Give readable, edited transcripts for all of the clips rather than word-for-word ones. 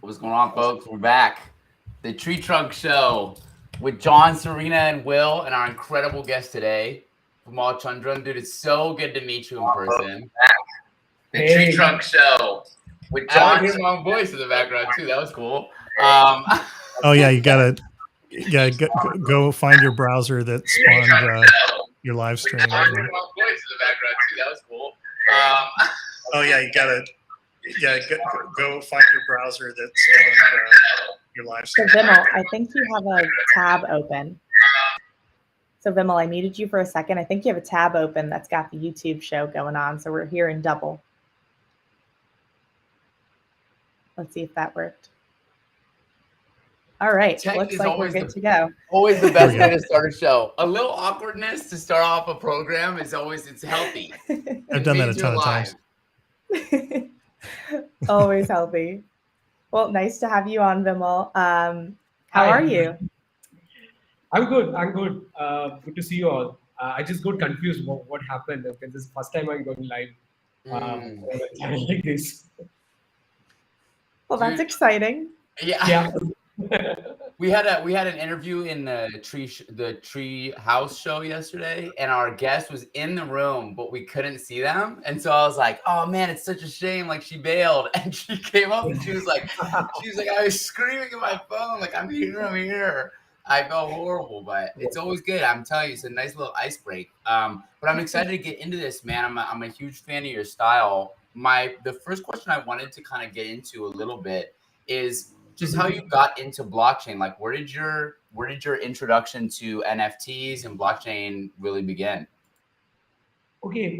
What's going on, folks? We're back. The TreeTrunk Show with John, Serena, and Will, and our incredible guest today, Vimal Chandran. Dude, it's so good to meet you in person. The TreeTrunk Show with John. I hear my own voice in the background too. That was cool. Oh yeah, you gotta go find your browser that spawned your live stream. I hear my own voice in the background too. That was cool. Oh yeah, you gotta go find your browser that spawned your live So stream. Vimal, I think you have a tab open. So Vimal, I muted you for a second. I think you have a tab open that's got the YouTube show going on. So we're here in double. Let's see if that worked. All right, Tech looks is like we're always good to go. Always the best way to start a show. A little awkwardness to start off a program is always, it's healthy. I've done that a ton of times. Always healthy. Well, nice to have you on, Vimal. How are you? I'm good. Good to see you all. I just got confused what happened because this is the first time I'm going live on a channel like this. Well, that's exciting. Yeah. We had an interview in the Tree House show yesterday, and our guest was in the room, but we couldn't see them. And so I was like, "Oh man, it's such a shame." Like she bailed, and she came up and she was like, "I was screaming at my phone, like I'm here." I felt horrible, but it's always good. I'm telling you, it's a nice little ice break. But I'm excited to get into this, man. I'm a huge fan of your style. The first question I wanted to kind of get into a little bit is just how you got into blockchain. Like, where did your introduction to NFTs and blockchain really begin? Okay,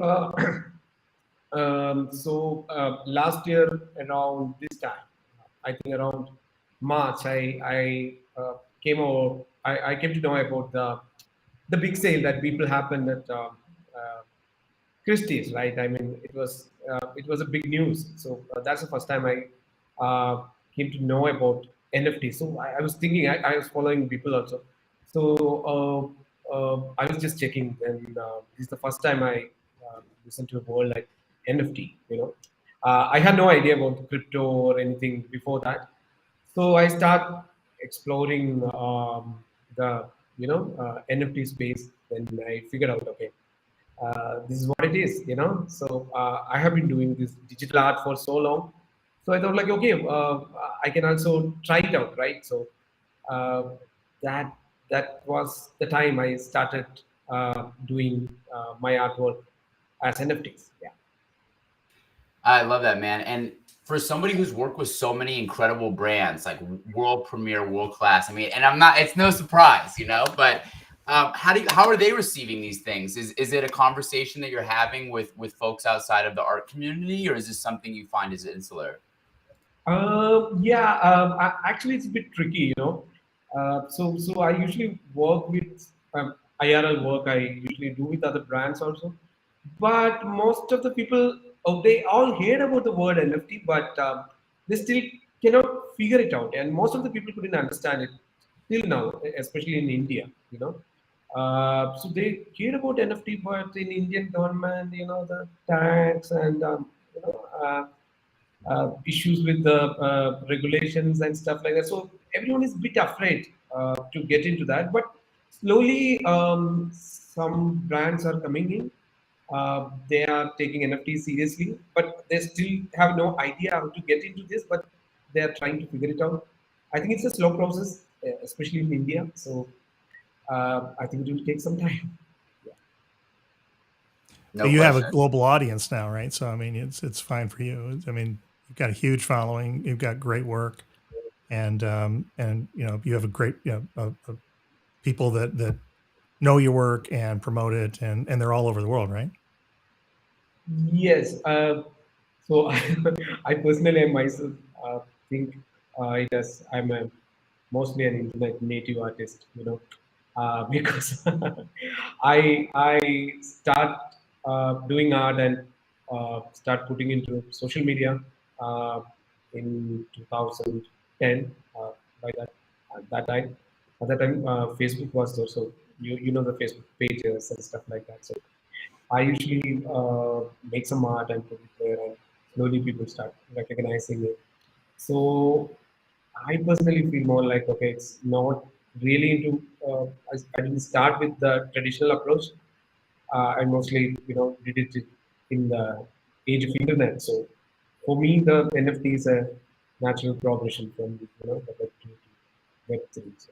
so last year around this time, I think around March, I came over. I came to know about the big sale that people happened at Christie's, right? I mean, it was a big news. So that's the first time I came to know about NFT. So I was thinking, I was following people also. So I was just checking, and this is the first time I listened to a word like NFT. I had no idea about crypto or anything before that. So I start exploring the NFT space. Then I figured out, okay, this is what it is. So I have been doing this digital art for so long. So I thought, like, okay, I can also try it out, right? So that was the time I started doing my artwork as NFTs. Yeah. I love that, man. And for somebody who's worked with so many incredible brands, like world premiere, world class. I mean, and it's no surprise, but how are they receiving these things? Is it a conversation that you're having with folks outside of the art community, or is this something you find is insular? Actually, it's a bit tricky. So I usually work with IRL work. I usually do with other brands also, but most of the people, they all heard about the word NFT, but they still cannot figure it out, and most of the people couldn't understand it till now, especially in India. So they hear about NFT, but in Indian government, the tax and issues with the regulations and stuff like that. So everyone is a bit afraid to get into that. But slowly, some brands are coming in. They are taking NFT seriously, but they still have no idea how to get into this. But they are trying to figure it out. I think it's a slow process, especially in India. So I think it will take some time. No But you have a question. global audience now, right? So I mean, it's fine for you. I mean, you've got a huge following. You've got great work, and you have a great people that know your work and promote it, and they're all over the world, right? Yes. So I personally myself think I'm mostly an internet native artist, because I start doing art and start putting into social media uh, in 2010. By that time, Facebook was there, so you know the Facebook pages and stuff like that. So I usually make some art and put it there, and slowly people start recognizing it. So I personally feel more like, okay, it's not really into. I didn't start with the traditional approach. I mostly, did it in the age of internet. So for me, the NFT is a natural progression from the Web2 to Web3. So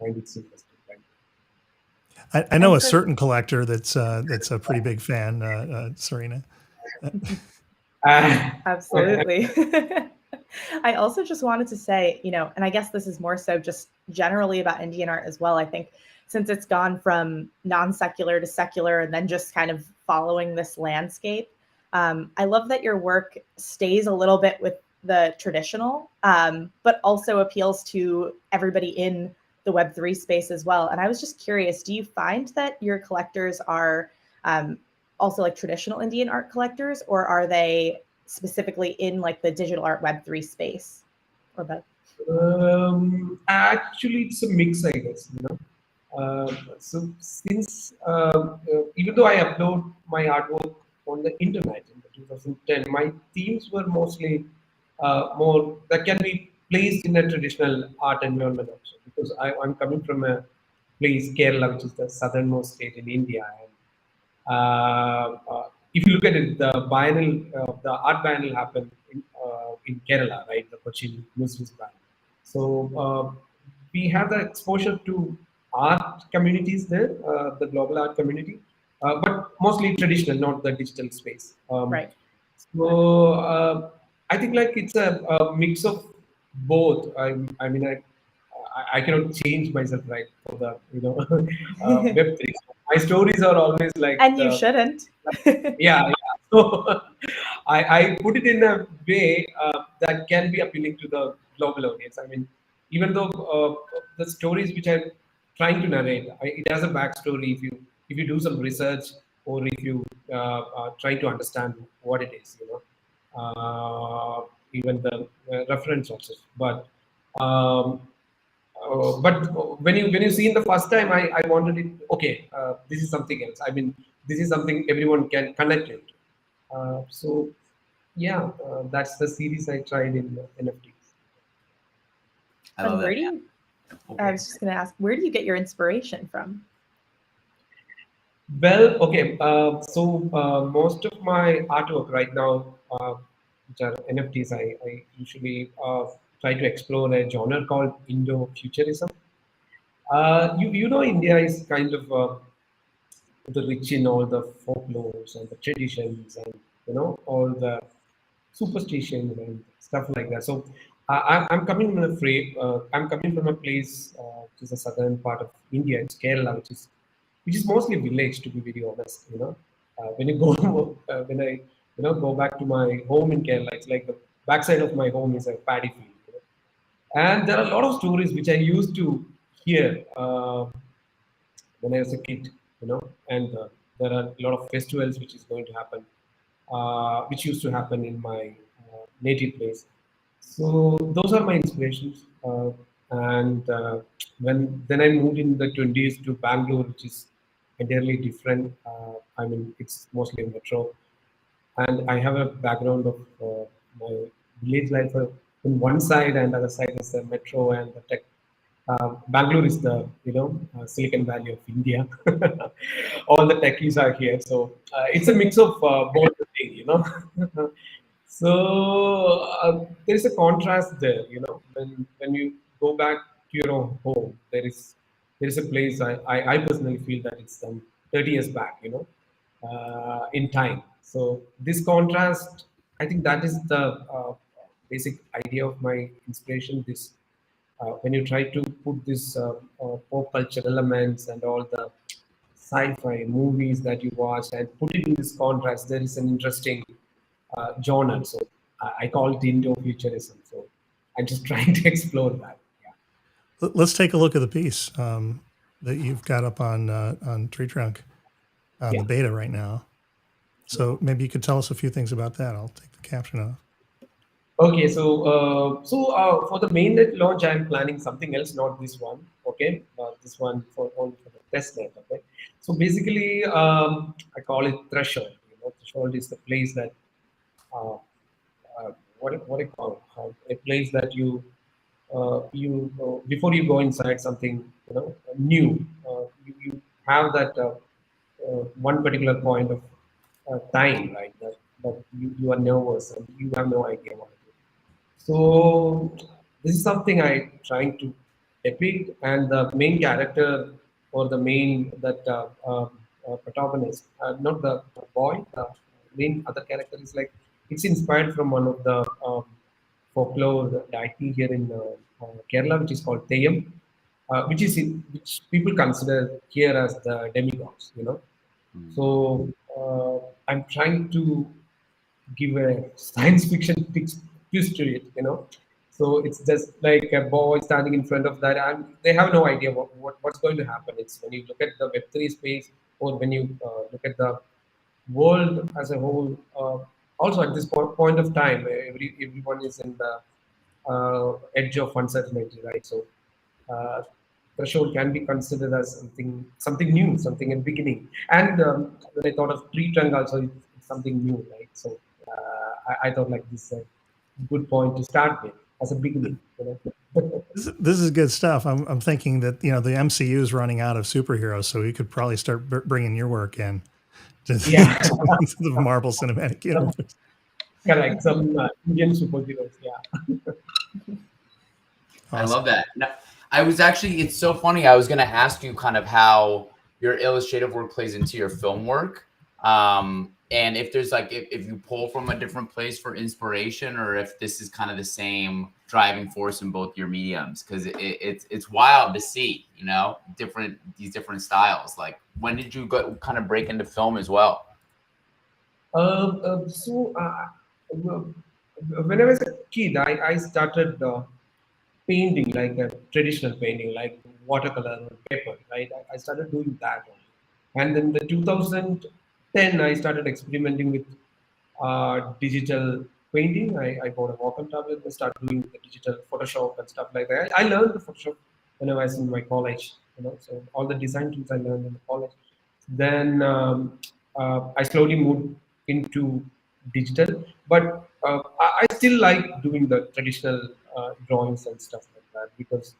I find it interesting. Right? I know And a for certain collector that's a pretty big fan, Serena. absolutely. I also just wanted to say, and I guess this is more so just generally about Indian art as well. I think since it's gone from non-secular to secular and then just kind of following this landscape, I love that your work stays a little bit with the traditional, but also appeals to everybody in the Web3 space as well. And I was just curious, do you find that your collectors are also like traditional Indian art collectors, or are they specifically in like the digital art Web3 space, or both? Actually, it's a mix, I guess. So since even though I upload my artwork on the internet in the 2010, my themes were mostly more that can be placed in a traditional art environment also, because I'm coming from a place, Kerala, which is the southernmost state in India. And if you look at it, the art biennial happened in Kerala, right? The Cochin Muslims biennial. So we have the exposure to art communities there, the global art community, but mostly traditional, not the digital space. Right. So I think like it's a mix of both. I mean, I cannot change myself, right, for the Web3. My stories are always like And you shouldn't. yeah, yeah. So I put it in a way that can be appealing to the global audience. I mean, even though the stories which I'm trying to narrate, it has a backstory. If you do some research, or if you try to understand what it is, even the reference also. But when you see in the first time, I wanted it. Okay, this is something else. I mean, this is something everyone can connect it. So yeah, that's the series I tried in NFTs. I And love where that, do man. you, I Okay. was just going to ask, where do you get your inspiration from? Well, okay. So most of my artwork right now, which are NFTs, I usually try to explore a genre called Indo-futurism. India is kind of the rich in all the folklores and the traditions, and all the superstitions and stuff like that. So I'm coming from I'm coming from a place which is the southern part of India. It's Kerala, which is mostly village, to be very honest. When you go when I go back to my home in Kerala, it's like the backside of my home is a paddy field. And there are a lot of stories which I used to hear when I was a kid, and there are a lot of festivals which is going to happen, which used to happen in my native place. So those are my inspirations. And when then I moved in the 20s to Bangalore, which is entirely different. I mean, it's mostly a metro, and I have a background of my village life on one side, and other side is the metro and the tech. Bangalore is the Silicon Valley of India. All the techies are here, so it's a mix of both the thing. So there's a contrast there, when you go back to your own home, there is a place I personally feel that it's 30 years back, in time. So this contrast, I think that is the basic idea of my inspiration. This when you try to put this pop culture elements and all the sci-fi movies that you watch and put it in this contrast, there is an interesting genre. So I call it Indo-futurism. So I'm just trying to explore that. Yeah. Let's take a look at the piece that you've got up on TreeTrunk on the Yeah. beta right now. So maybe you could tell us a few things about that. I'll take the caption off. Okay, so for the mainnet launch, I'm planning something else, not this one. Okay, this one for only for the testnet. Okay, so basically, I call it threshold. Threshold is the place that uh, what I call it, a place that you before you go inside something new, you have that one particular point of time, right? That you are nervous and you have no idea what to do. So this is something I trying to depict, and the main character or the main protagonist, not the boy, the main other character is like it's inspired from one of the folklore deity here in Kerala, which is called Theyam, which people consider here as the demigods. So I'm trying to give a science fiction twist to it. So it's just like a boy standing in front of that, and they have no idea what's going to happen. It's when you look at the Web3 space, or when you look at the world as a whole. Also, at this point of time, everyone is in the edge of uncertainty, right? So threshold can be considered as something new, something in beginning. And when I thought of TreeTrunk also, it's something new, right? So I thought like this is a good point to start with as a beginning. This is good stuff. I'm thinking that the MCU is running out of superheroes, so you could probably start bringing your work in to, Yeah. to the Marvel Cinematic Universe. Correct. Some Indian superheroes. Yeah. I Awesome. love that. No, it's so funny. I was going to ask you kind of how your illustrative work plays into your film work. And if there's like, if you pull from a different place for inspiration, or if this is kind of the same driving force in both your mediums, because it's wild to see, these different styles. Like, when did you kind of break into film as well? When I was a kid, I started painting, like a traditional painting, like watercolor or paper, right? I started doing that. And then the 2010, I started experimenting with digital painting. I bought a Wacom tablet and started doing the digital Photoshop and stuff like that. I learned the Photoshop when I was in my college, so all the design tools I learned in the college. Then I slowly moved into digital, but I still like doing the traditional drawings and stuff like that because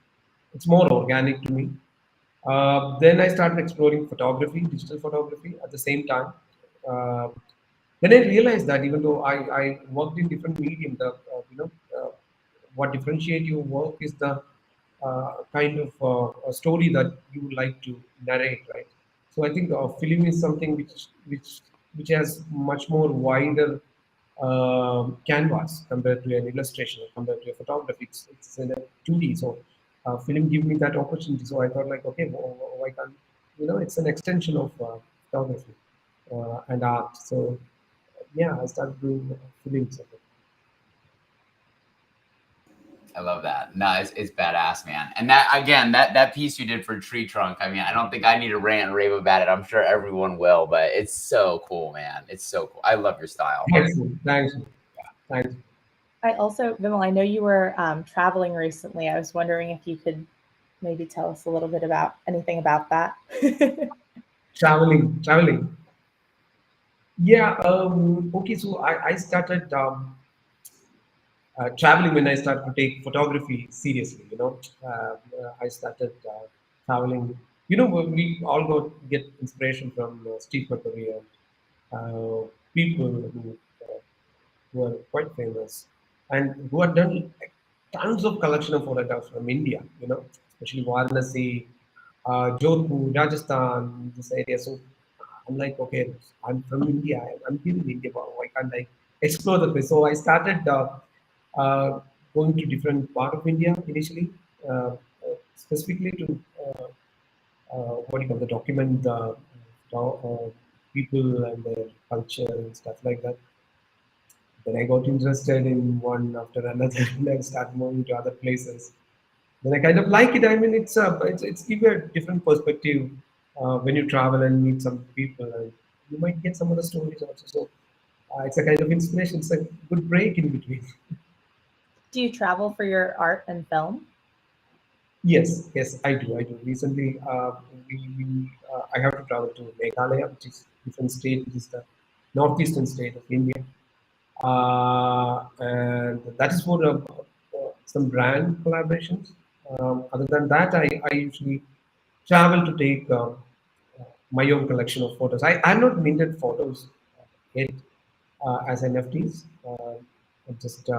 it's more organic to me. Then I started exploring photography, digital photography at the same time. Uh, then I realized that even though I worked in different medium, what differentiate your work is the kind of a story that you would like to narrate, right? So I think film is something which has much more wider canvas compared to an illustration, compared to a photography. It's in a 2D, so film give me that opportunity. So I thought like, okay, why can't it's an extension of photography and art. So yeah, I started doing films. I love that. No, it's badass, man. And that, again, that piece you did for TreeTrunk, I mean, I don't think I need to rant and rave about it. I'm sure everyone will, but it's so cool, man. It's so cool. I love your style. Thanks. I also, Vimal, I know you were traveling recently. I was wondering if you could maybe tell us a little bit about anything about that. Traveling. Yeah. Okay. So I started traveling when I started to take photography seriously. I started traveling. We all get inspiration from Steve McCurry, people who are quite famous and who have done tons of collection of photographs from India. Especially Varanasi, Jodhpur, Rajasthan, this area. So I'm like, okay, I'm from India. I'm here in India. Why can't I explore the place? So I started going to different part of India initially, specifically to what do you call the document the people and their culture and stuff like that. Then I got interested in one after another, and I started moving to other places. Then I kind of like it. I mean, it's give you a different perspective when you travel and meet some people, and you might get some other stories also. So it's a kind of inspiration. It's a good break in between. Do you travel for your art and film? Yes, I do. Recently, I have to travel to Meghalaya, which is different state, which is the northeastern state of India, and that is for some brand collaborations. Other than that, I usually travel to take my own collection of photos. I'm not minted photos yet as NFTs. I'm just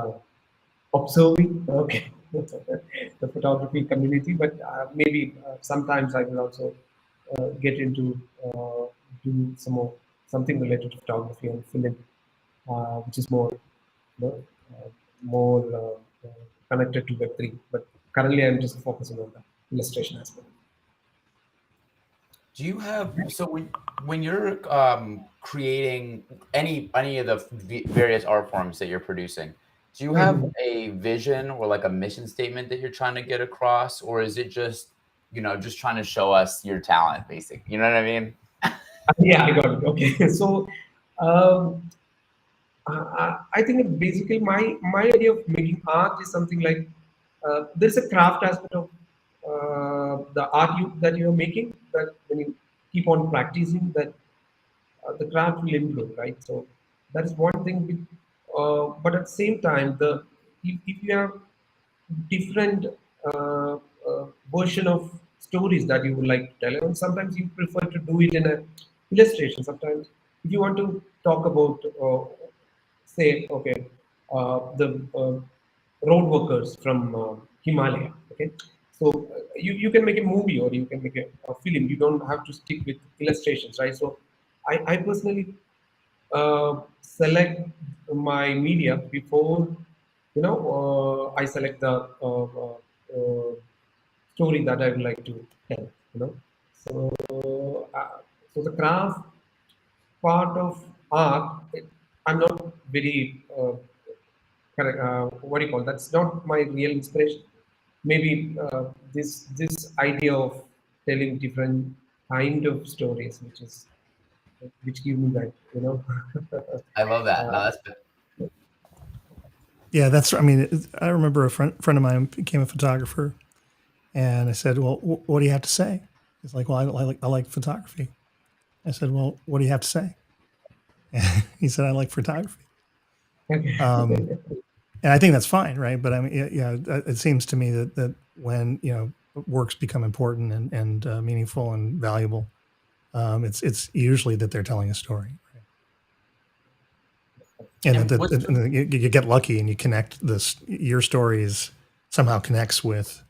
observing, okay, the photography community, but maybe sometimes I will also get into do something related to photography and film, which is more, you know, more connected to Web3. But currently, I'm just focusing on the illustration aspect. Do you have so when you're creating any of the various art forms that you're producing, do you have a vision or like a mission statement that you're trying to get across, or is it just just trying to show us your talent, basically? You know what I mean? Yeah, I got it. Okay, so um, I think basically my idea of making art is something like there's a craft aspect of the art that you're making, that when you keep on practicing, that the craft will improve, right? So that is one thing. But at the same time, if you have different version of stories that you would like to tell, and sometimes you prefer to do it in a illustration. Sometimes if you want to talk about say, okay, the road workers from Himalaya. Okay, so you can make a movie or you can make a film. You don't have to stick with illustrations, right? So I personally select my media before I select the story that I would like to tell. So so the craft part of art, I'm not very correct. What do you call? That's not my real inspiration. Maybe this idea of telling different kind of stories, which give me that, I love that. No, uh, that's good. Yeah, I mean, I remember a friend of mine became a photographer, and I said, "Well, what do you have to say?" He's like, "Well, I like photography." I said, "Well, what do you have to say?" And he said, "I like photography." Um, and I think that's fine, right? But I mean, it seems to me that when works become important and meaningful and valuable, it's usually that they're telling a story, right? And And what's and you get lucky and you connect your stories somehow connects with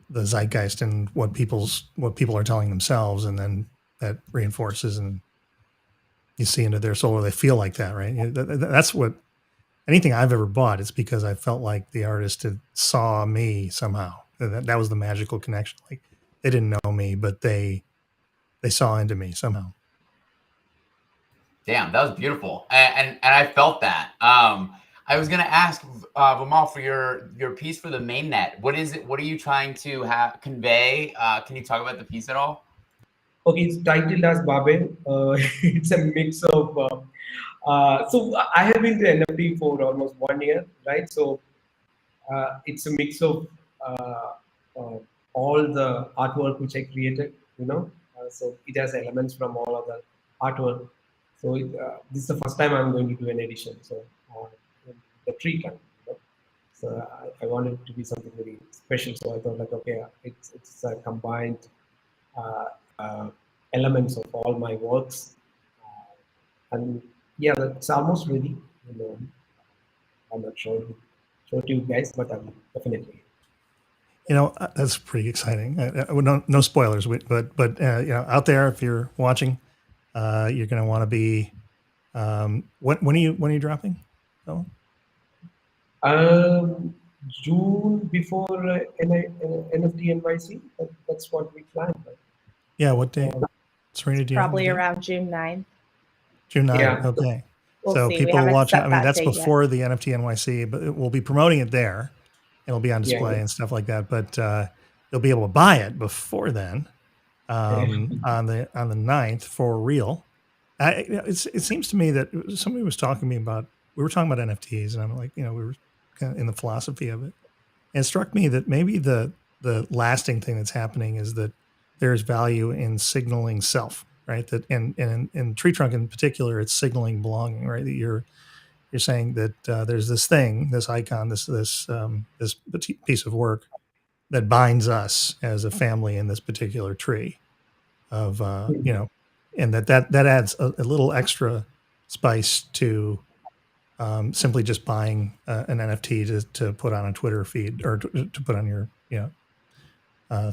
the zeitgeist and what people are telling themselves, and then that reinforces and you see into their soul, or they feel like that, right? That's what anything I've ever bought. It's because I felt like the artist saw me somehow. That was the magical connection. Like they didn't know me, but they saw into me somehow. Damn, that was beautiful, and I felt that. I was gonna ask Vimal, for your piece for the mainnet. What is it? What are you trying to convey? Can you talk about the piece at all? Okay, it's titled as Babe. It's a mix of. So I have been to NFT for almost 1 year, right? So it's a mix of uh, all the artwork which I created. So it has elements from all of the artwork. So this is the first time I'm going to do an edition. So uh, the TreeTrunk. So I wanted it to be something very special. So I thought like, okay, it's combined uh, uh, elements of all my works, and yeah, that's almost ready. I'm not sure show it to you guys, but I'm definitely. That's pretty exciting. No spoilers, but out there, if you're watching, you're going to want to be. When are you dropping? Oh, June before NFT NYC. That's what we planned. Right? yeah. What date? Serena, do you have the Probably date? around June 9th. June 9. Yeah. Okay. We'll So see. We people haven't watching. set I mean, that that's date yet. before the NFT NYC, but we'll be promoting it there. It'll be on display Yeah. and stuff like that. But you'll be able to buy it before then, on the 9th for real. It seems to me that somebody was talking to me about. We were talking about NFTs, and I'm like, we were kind of in the philosophy of it. And it struck me that maybe the lasting thing that's happening is that there's value in signaling self, right? That and in TreeTrunk in particular, it's signaling belonging, right? That you're you're saying that there's this thing, this icon, this piece of work that binds us as a family in this particular tree of and that adds a little extra spice to simply just buying an NFT to put on a Twitter feed or to put on your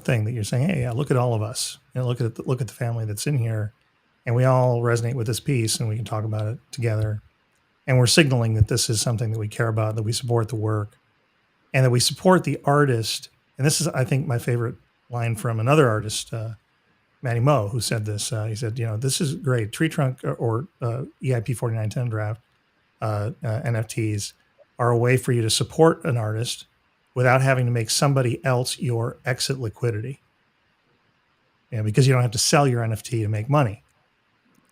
thing that you're saying, hey, yeah, look at all of us, look at the family that's in here, and we all resonate with this piece, and we can talk about it together, and we're signaling that this is something that we care about, that we support the work, and that we support the artist. And this is, I think, my favorite line from another artist, Matty Moe, who said this. He said, this is great. TreeTrunk or EIP 4910 draft NFTs are a way for you to support an artist without having to make somebody else your exit liquidity. Because you don't have to sell your NFT to make money.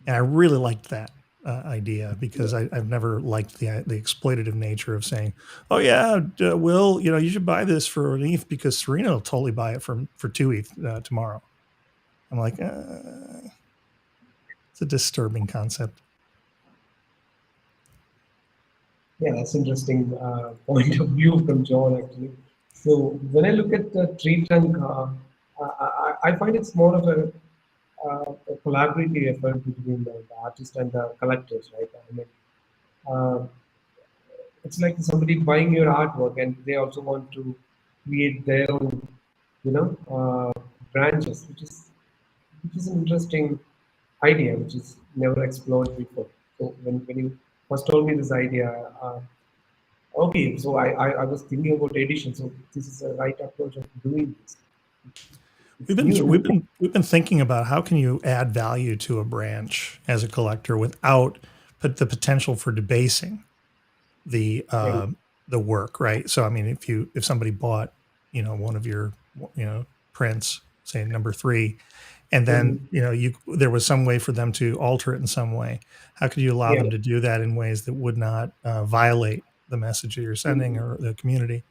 And I really liked that idea, because I've never liked the exploitative nature of saying, oh yeah, Will, you should buy this for an ETH because Serena will totally buy it for 2 ETH tomorrow. I'm like, it's a disturbing concept. Yeah, that's interesting point of view from John, actually. So when I look at the TreeTrunk, I find it's more of a collaborative effort between the artist and the collectors, right? I mean, it's like somebody buying your artwork, and they also want to create their own, branches, which is an interesting idea, which is never explored before. So when you first told me this idea, okay, so I was thinking about edition. So this is the right approach of doing this. We've been thinking about how can you add value to a branch as a collector without the potential for debasing the work, right? So I mean, if somebody bought one of your prints, say number 3, and then there was some way for them to alter it in some way, how could you allow them to do that in ways that would not violate the message that you're sending or the community?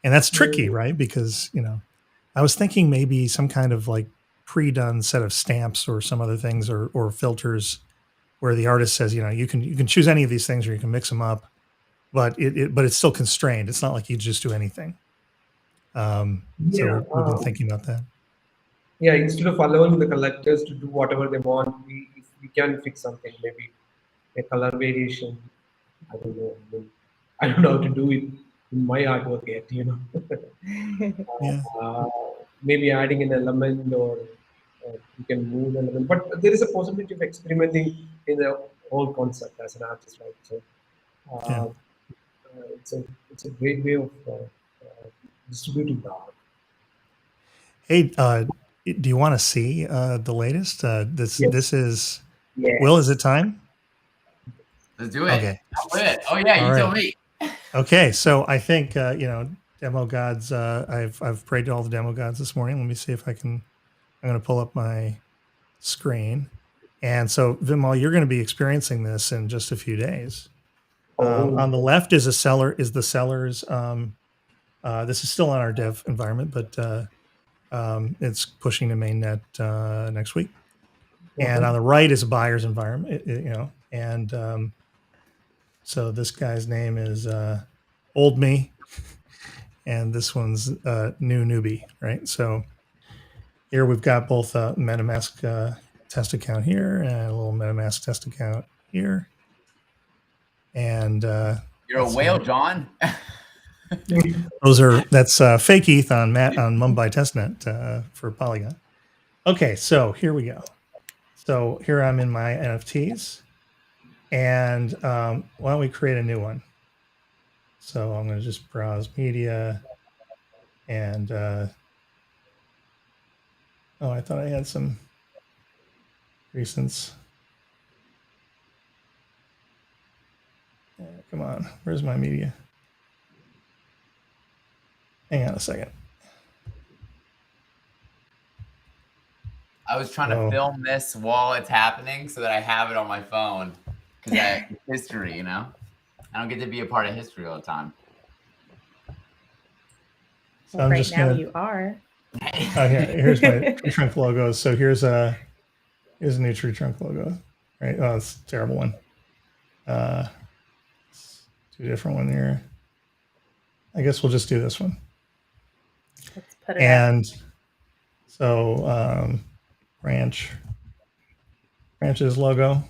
And that's tricky, right? Because I was thinking maybe some kind of like pre-done set of stamps or some other things or filters where the artist says, you can choose any of these things or you can mix them up, but it's still constrained. It's not like you just do anything. So we've been thinking about that. Yeah, instead of allowing the collectors to do whatever they want, we can fix something, maybe a color variation. I don't know. I don't know how to do it in my artwork yet, maybe adding an element, or you can move an element. But there is a possibility of experimenting in the whole concept as an artist, right? So it's a great way of distributing the art. Hey, do you want to see the latest? This is Will. Is it time? Let's do it. Okay. I'll quit. Oh yeah, you tell me. Okay, so I think demo gods. I've prayed to all the demo gods this morning. Let me see if I'm going to pull up my screen, and so Vimal, you're going to be experiencing this in just a few days. On the left is the seller's. This is still on our dev environment, but it's pushing to mainnet next week. And on the right is a buyer's environment, and so this guy's name is Old Me, and this one's New Newbie, right? So here we've got both a MetaMask test account here and a little MetaMask test account here. And you're a whale, John. That's fake ETH on Mumbai testnet for Polygon. Okay, so here we go. So here I'm in my NFTs, and why don't we create a new one? So I'm going to just browse media, and I thought I had some recents. Come on, where's my media? Hang on a second. I was trying to film this while it's happening so that I have it on my phone, because history, I don't get to be a part of history all the time. Well, right now you are. Here's my TreeTrunk logo. So here's a new TreeTrunk logo. Right? Oh, it's a terrible one. do a different one here. I guess we'll just do this one. Let's put it And so branch's logo,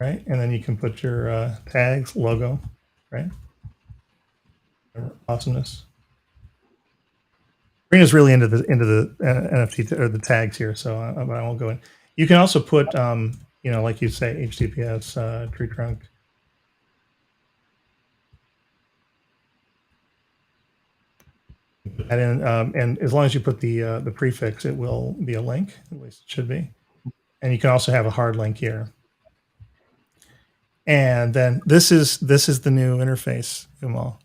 right? And then you can put your tags logo, right? Awesomeness. Karina's really into the NFT or the tags here, so I won't go in. You can also put, like you say, HTTPS TreeTrunk. And as long as you put the prefix, it will be a link. At least it should be. And you can also have a hard link here. And then this is the new interface, Umal.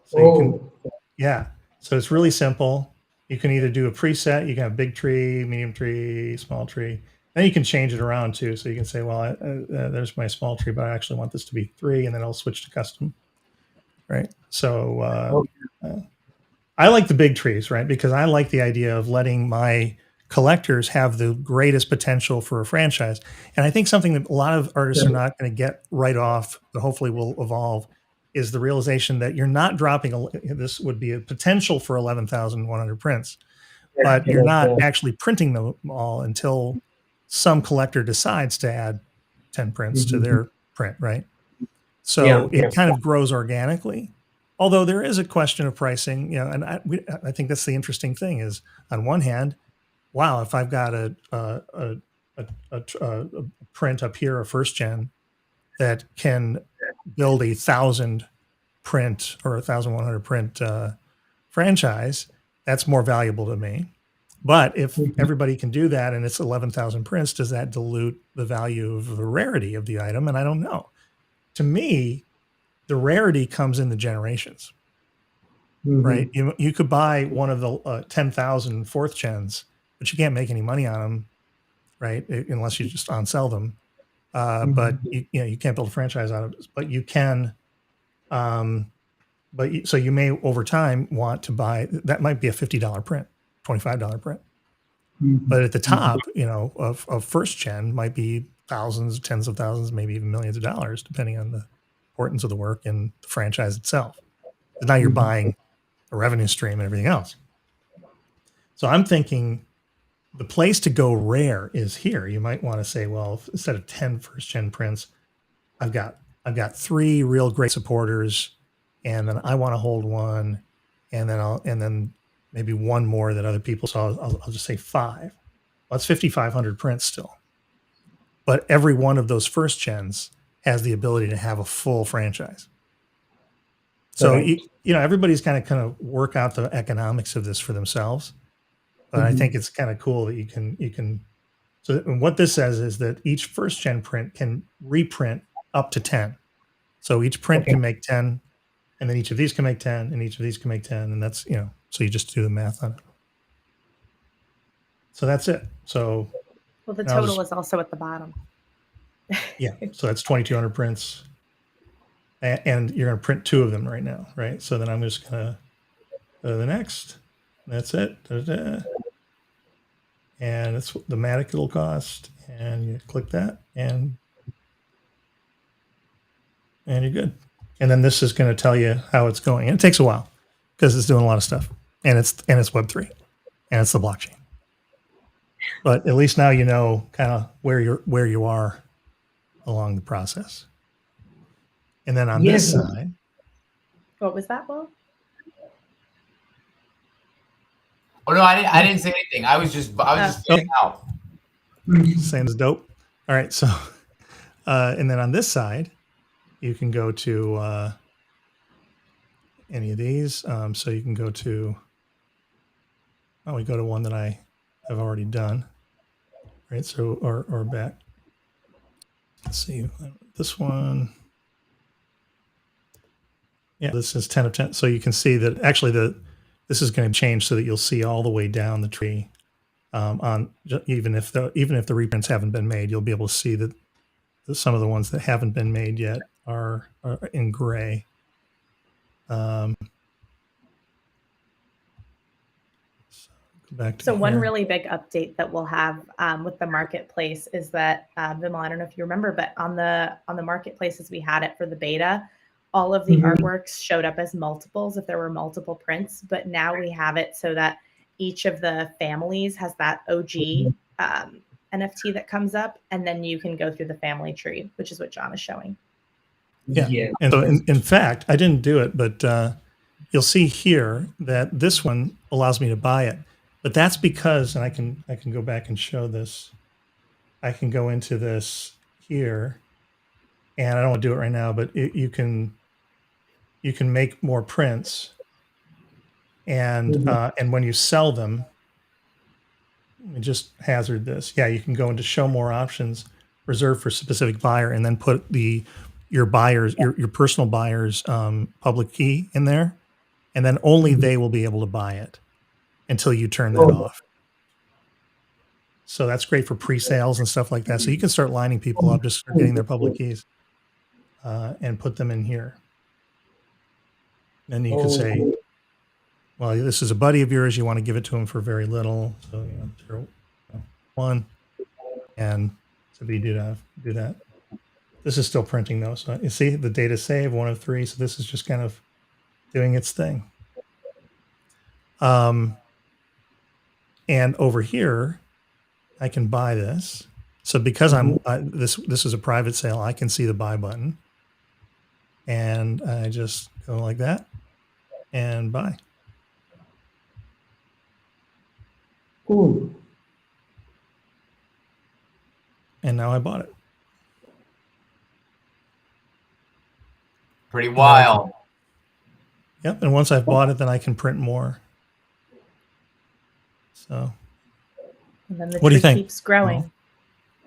So you can, yeah. So it's really simple. You can either do a preset. You can have big tree, medium tree, small tree. Then you can change it around too. So you can say, well, there's my small tree, but I actually want this to be 3, and then I'll switch to custom. Right. So I like the big trees, right? Because I like the idea of letting my collectors have the greatest potential for a franchise. And I think something that a lot of artists are not going to get right off, but hopefully will evolve, is the realization that you're not dropping, this would be a potential for 11,100 prints, but you're not actually printing them all until some collector decides to add 10 prints to their print, right? So it kind of grows organically. Although there is a question of pricing, and I think that's the interesting thing is, on one hand, wow, if I've got a print up here, a first gen, that can build 1,000 print or 1,100 print franchise, that's more valuable to me. But if everybody can do that and it's 11,000 prints, does that dilute the value of the rarity of the item? And I don't know. To me, the rarity comes in the generations, right? You could buy one of the 10,000 fourth gens, but you can't make any money on them, right? Unless you just on sell them. But you can't build a franchise out of it. But you can, so you may over time want to buy, that might be a $50 print, $25 print. But at the top, of first gen might be thousands, tens of thousands, maybe even millions of dollars, depending on the importance of the work and the franchise itself. But now you're buying a revenue stream and everything else. So I'm thinking the place to go rare is here. You might want to say, well, instead of 10 first gen prints, I've got 3 real great supporters, and then I want to hold one, and then maybe one more that other people saw. I'll just say 5. Well, that's 5,500 prints still. But every one of those first gens has the ability to have a full franchise. So everybody's kind of work out the economics of this for themselves. But I think it's kind of cool that you can. So what this says is that each first gen print can reprint up to 10. So each print can make 10, and then each of these can make 10, and each of these can make 10, and that's so you just do the math on it. So that's it. So the total is also at the bottom. Yeah, so that's 2,200 prints, and you're going to print 2 of them right now, right? So then I'm just going to go to the next. That's it. Da-da-da. And it's the Matic it'll cost, and you click that, and you're good. And then this is going to tell you how it's going. And it takes a while because it's doing a lot of stuff, and it's Web3, and it's the blockchain. But at least now you know kind of where you are along the process. And then on this side, what was that, Will? Oh no, I didn't say anything. I was just getting out. Saying it's dope. All right, so and then on this side, you can go to any of these. So you can go to. Oh, we go to one that I have already done. Right. So or back. Let's see this one. Yeah, this is 10 of 10. So you can see that actually this is going to change so that you'll see all the way down the tree. On even if the reprints haven't been made, you'll be able to see that some of the ones that haven't been made yet are in gray. So back to So one here. really big update that we'll have with the marketplace is that Vimal, I don't know if you remember, but on the marketplace as we had it for the beta, all of the artworks showed up as multiples if there were multiple prints. But now we have it so that each of the families has that OG NFT that comes up, and then you can go through the family tree, which is what John is showing. Yeah. And so in fact, I didn't do it, but you'll see here that this one allows me to buy it. But that's because, and I can go back and show this. I can go into this here, and I don't want to do it right now, but you can make more prints, and when you sell them, let me just hazard this. Yeah, you can go into show more options, reserved for specific buyer, and then put your buyers, your personal buyer's public key in there, and then only they will be able to buy it until you turn that off. So that's great for pre-sales and stuff like that. So you can start lining people up, just start getting their public keys, and put them in here. And you can say, well, this is a buddy of yours. You want to give it to him for very little. So, 1. And so you do that. This is still printing though. So you see the data save 1 of 3. So this is just kind of doing its thing. And over here, I can buy this. So because this is a private sale, I can see the buy button, and I just go like that and buy. Cool. And now I bought it. Pretty wild. Yep. And once I've bought it, then I can print more. So, And then the what do you tree think? keeps growing.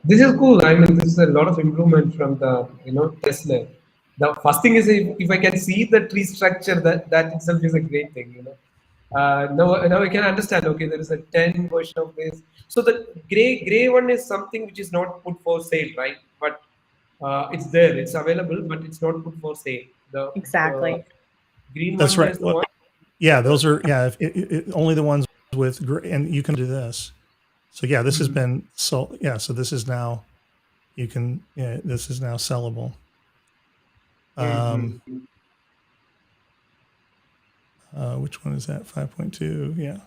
This is cool. I mean, this is a lot of improvement from the Tesla. The first thing is if I can see the tree structure, that itself is a great thing. Now I can understand. Okay, there is a 10 version of this. So the gray one is something which is not put for sale, right? But it's there, it's available, but it's not put for sale. Exactly. Green That's one right. is the one. Yeah, those are only the ones with and you can do this. So yeah, this has been sold. Yeah, so this is now this is now sellable. Which one is that? 5.2. Yeah.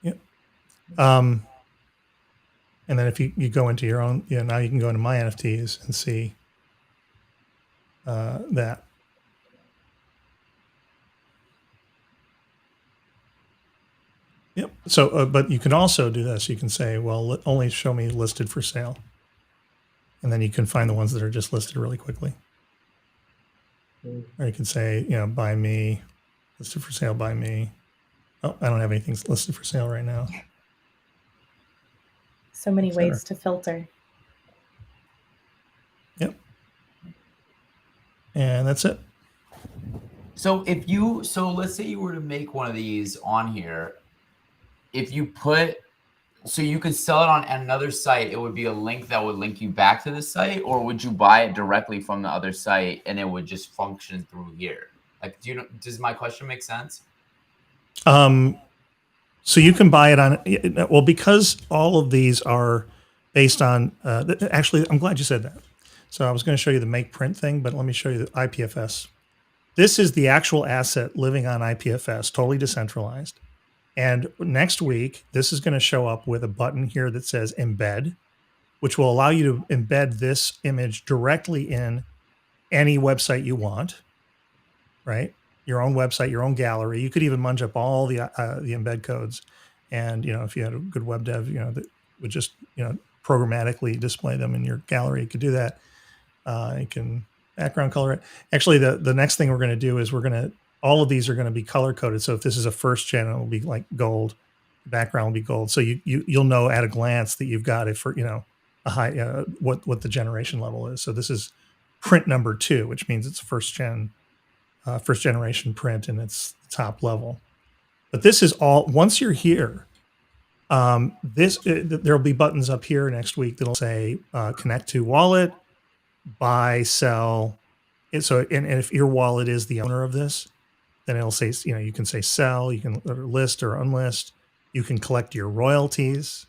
Yep. And then if you go into your own, now you can go into my NFTs and see that. Yep. So, but you can also do this. You can say, well, only show me listed for sale. And then you can find the ones that are just listed really quickly. Or you can say, by me, listed for sale by me. Oh, I don't have anything listed for sale right now. So many ways to filter. Yep. And that's it. So let's say you were to make one of these on here, if you so you could sell it on another site, it would be a link that would link you back to the site, or would you buy it directly from the other site and it would just function through here? Like, does my question make sense? So you can buy it on, well, because all of these are based on, actually, I'm glad you said that. So I was going to show you the make print thing, but let me show you the IPFS. This is the actual asset living on IPFS, totally decentralized. And next week, this is going to show up with a button here that says embed, which will allow you to embed this image directly in any website you want, right? Your own website, your own gallery. You could even munch up all the embed codes. And, if you had a good web dev, that would just, programmatically display them in your gallery, you could do that. You can background color it. Actually, the next thing we're going to do is all of these are going to be color coded. So if this is a first gen, it will be like gold. The background will be gold. So you'll know at a glance that you've got it for, a high, what the generation level is. So this is print number 2, which means it's first generation print and it's top level. But this is all, once you're here, there'll be buttons up here next week that'll say connect to wallet, buy, sell, and if your wallet is the owner of this, then it'll say, you can say sell, you can list or unlist, you can collect your royalties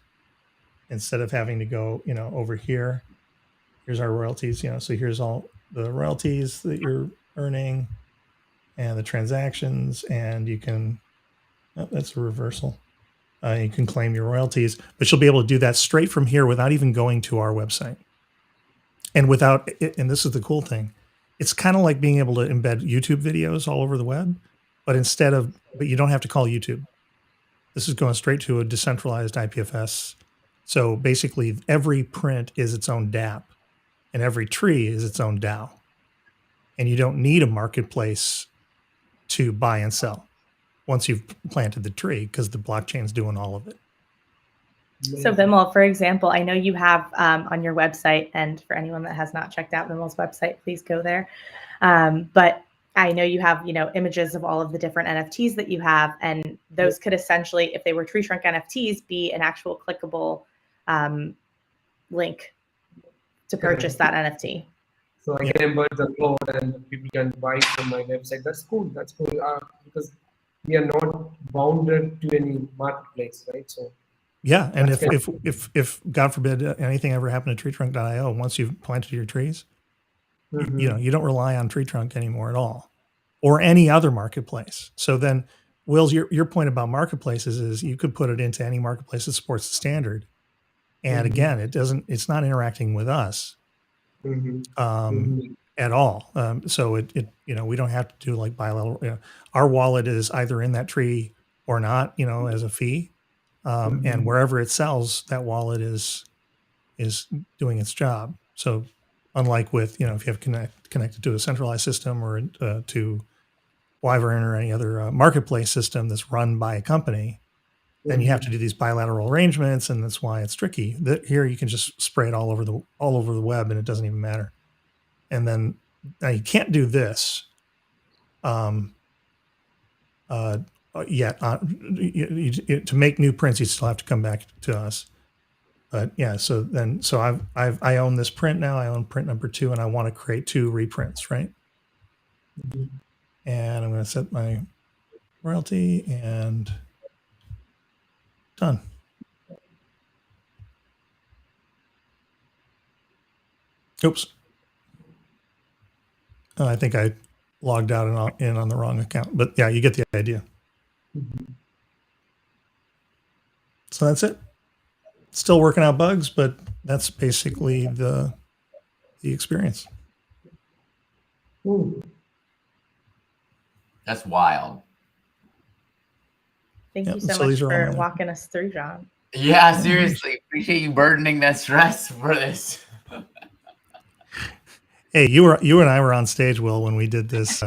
instead of having to go, over here. Here's our royalties, so here's all the royalties that you're earning and the transactions, and you can, that's a reversal. You can claim your royalties, but you'll be able to do that straight from here without even going to our website. And and this is the cool thing, it's kind of like being able to embed YouTube videos all over the web, but but you don't have to call YouTube. This is going straight to a decentralized IPFS. So basically every print is its own DApp and every tree is its own DAO. And you don't need a marketplace to buy and sell once you've planted the tree, because the blockchain's doing all of it. So Vimal, for example, I know you have on your website, and for anyone that has not checked out Vimal's website, please go there. But I know you have, images of all of the different NFTs that you have, and those could essentially, if they were TreeTrunk NFTs, be an actual clickable link to purchase that NFT. So I can embed the code and people can buy from my website. That's cool. That's cool because we are not bounded to any marketplace, right? So yeah, and if God forbid anything ever happened to TreeTrunk.io, once you've planted your trees, you don't rely on TreeTrunk anymore at all, or any other marketplace. So then, Will's your point about marketplaces is you could put it into any marketplace that supports the standard, and again, it's not interacting with us at all. So we don't have to do like bilateral. Our wallet is either in that tree or not, as a fee. And wherever it sells, that wallet is doing its job. So unlike with, if you have connected to a centralized system or to Wyvern or any other marketplace system that's run by a company, then you have to do these bilateral arrangements, and that's why it's tricky. Here you can just spray it all over the web, and it doesn't even matter. And then now you can't do this yet. To make new prints, you still have to come back to us. But yeah, so I own this print now. I own print number 2, and I want to create 2 reprints, right? And I'm going to set my royalty and done. Oops. I think I logged out and in on the wrong account, but yeah, you get the idea. So that's it. Still working out bugs, but that's basically the experience. That's wild. Thank you so much for walking us through, John. Yeah, seriously. Appreciate you burdening that stress for this. Hey, you and I were on stage, Will, when we did this,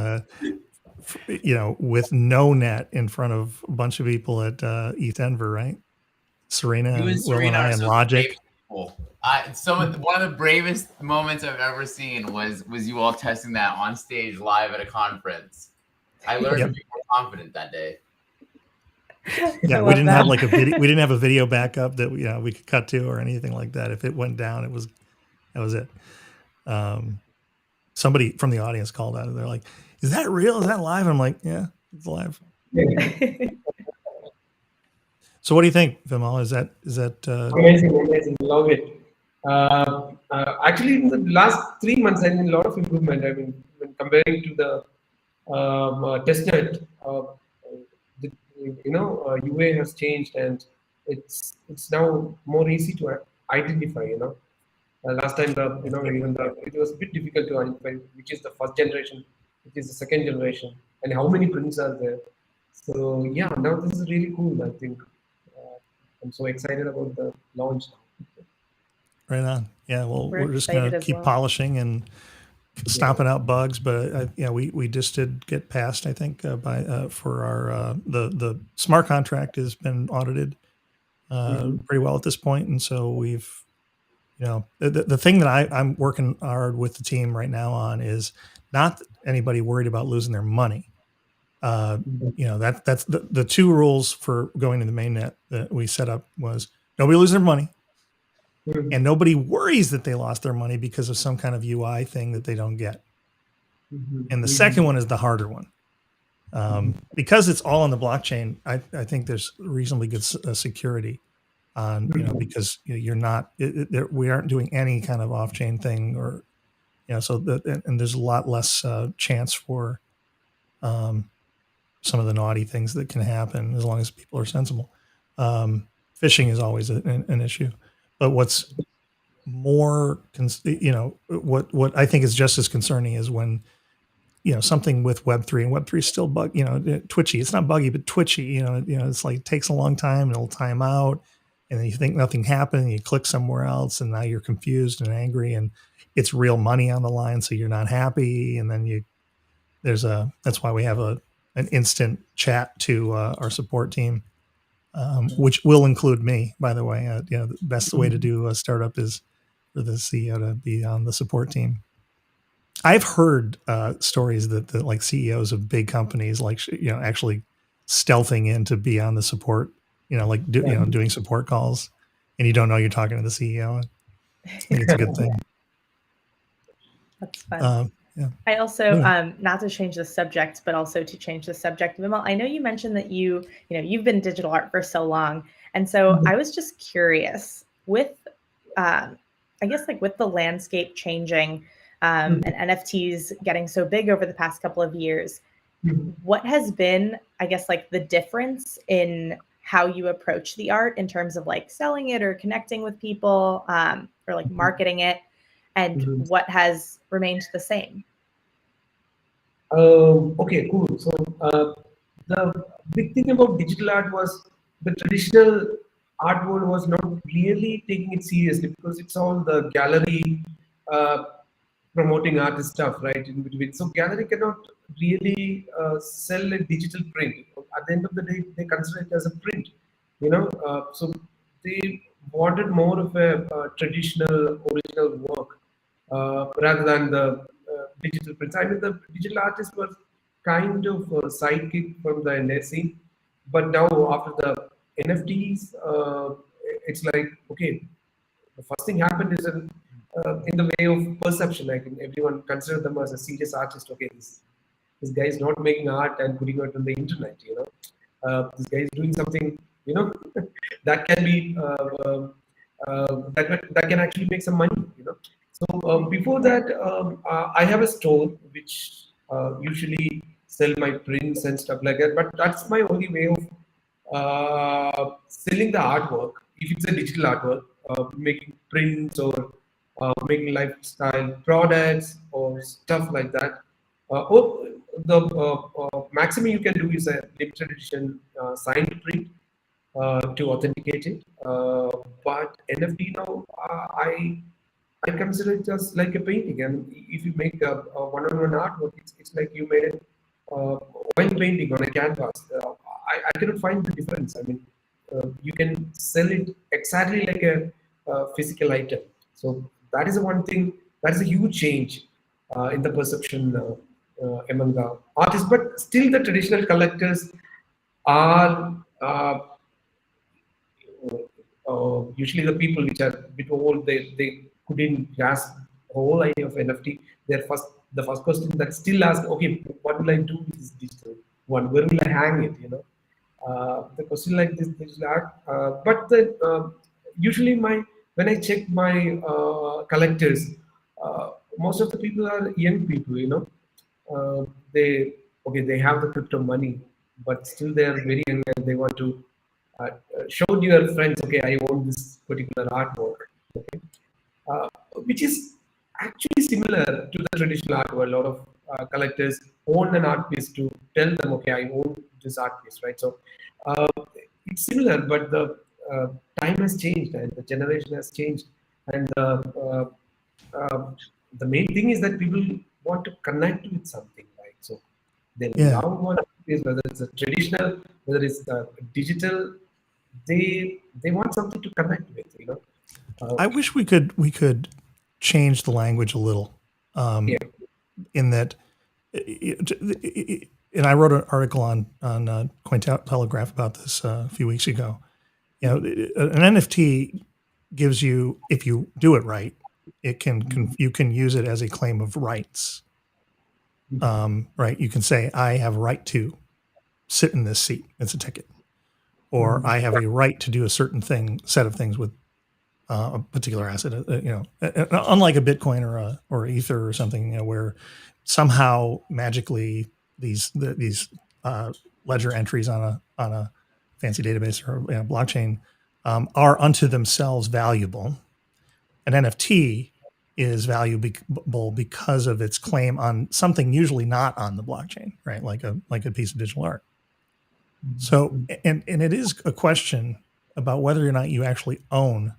with no net in front of a bunch of people at ETH Denver, right? Serena and Will and I and Logic. One of the bravest moments I've ever seen was you all testing that on stage live at a conference. I learned to be more confident that day. Yeah, we didn't have like we didn't have a video backup that we could cut to or anything like that. If it went down, that was it. Somebody from the audience called out and they're like, "Is that real? Is that live?" I'm like, "Yeah, it's live." So what do you think, Vimal? Is that amazing, love it. Actually, in the last 3 months, I've seen a lot of improvement. I mean, when comparing to the testnet, UA has changed, and it's now more easy to identify. Last time it was a bit difficult to identify which is the first generation, which is the second generation, and how many prints are there. So yeah, now this is really cool. I think I'm so excited about the launch. Right on. Yeah, well, we're just going to keep polishing and stomping out bugs, but we just did get passed, I think, for our the smart contract has been audited pretty well at this point, and so we've the thing that I'm working hard with the team right now on is not anybody worried about losing their money. That's the 2 rules for going to the mainnet that we set up was nobody loses their money. And nobody worries that they lost their money because of some kind of UI thing that they don't get. And the second one is the harder one. Because it's all on the blockchain, I think there's reasonably good security on, because you're not, we aren't doing any kind of off-chain thing, or, so that, and there's a lot less chance for some of the naughty things that can happen as long as people are sensible. Phishing is always an issue, but what's more, what I think is just as concerning is when, something with Web3, and Web3 is still twitchy. It's not buggy, but twitchy. It's like, it takes a long time, and it'll time out, and then you think nothing happened, and you click somewhere else, and now you're confused and angry, and it's real money on the line, so you're not happy, and then that's why we have an instant chat to our support team, which will include me, by the way. The best way to do a startup is for the CEO to be on the support team. I've heard stories that like CEOs of big companies, like, actually stealthing in to be on the support, doing support calls, and you don't know you're talking to the CEO. I think it's a good thing. That's fun. Yeah. I also, not to change the subject, but also to change the subject, Vimal, I know you mentioned that you've been in digital art for so long. And so I was just curious with, I guess, like with the landscape changing and NFTs getting so big over the past couple of years, what has been, I guess, like the difference in how you approach the art in terms of like selling it or connecting with people or like marketing it, and what has remained the same? Okay, cool. So the big thing about digital art was the traditional art world was not really taking it seriously, because it's all the gallery promoting artist stuff, right, in between. So gallery cannot really sell a digital print. At the end of the day, they consider it as a print, so they wanted more of a traditional original work rather than the digital prints. I mean, the digital artists were kind of a sidekick from the NFT scene, but now after the NFTs, it's like, okay, the first thing happened is in the way of perception. Like, everyone considered them as a serious artist. Okay, this guy is not making art and putting it on the internet. This guy is doing something, that can be that can actually make some money. So before that, I have a store which usually sell my prints and stuff like that. But that's my only way of selling the artwork. If it's a digital artwork, making prints or making lifestyle products or stuff like that. Or the maximum you can do is a limited edition signed print to authenticate it. But NFT now, I consider it just like a painting. And if you make a one-on-one artwork, it's like you made a oil painting on a canvas. I cannot find the difference. I mean, you can sell it exactly like a physical item. So that is the one thing. That is a huge change in the perception among the artists. But still, the traditional collectors are usually the people which are a bit old. They couldn't grasp the whole idea of NFT. The first question that still ask, okay, what will I do with this digital one? Where will I hang it? The question like this digital art. But usually when I check my collectors, most of the people are young people. They have the crypto money, but still they are very young and they want to show to your friends, okay, I own this particular artwork, okay, which is actually similar to the traditional art world. A lot of collectors own an art piece to tell them, okay, I own this art piece, right? So it's similar, but the time has changed and the generation has changed, and the main thing is that people want to connect with something, right? So they love what it is, whether it's a traditional, whether it's digital. They want something to connect with. I wish we could change the language a little. In that, and I wrote an article on Cointelegraph about this a few weeks ago. An NFT gives you, if you do it right, you can use it as a claim of rights. right? You can say, I have a right to sit in this seat. It's a ticket. Or I have a right to do a certain set of things with a particular asset, unlike a Bitcoin or Ether or something, where somehow magically these ledger entries on a fancy database or blockchain are unto themselves valuable. An NFT is valuable because of its claim on something usually not on the blockchain, right? Like a piece of digital art. So, and it is a question about whether or not you actually own